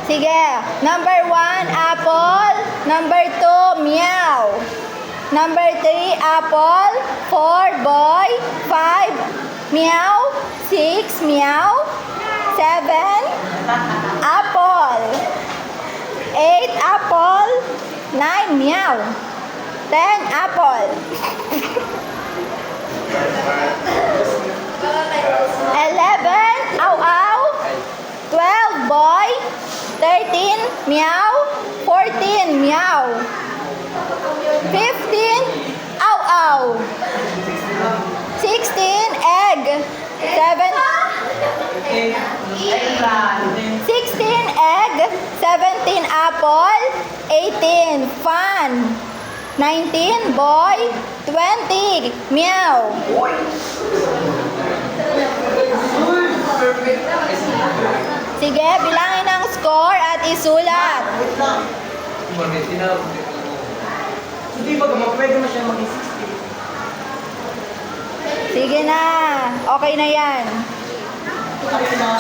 Sige. Number 1, apple. Number 2, meow. Number 3, apple. 4, boy. 5, meow. 6, meow. 7, apple. 8, apple. 9, meow. 10, apple. 11, ow ow. 12, boy. 13, meow. 14, meow. 15, ow ow. 16, egg. 16, egg. 17, apple. 18, fan. 19, boy. 20, meow. Sige, bilangin ang score at isulat. Hindi ba pwede mo siya maging 60? Sige na. Okay na yan. Okay na.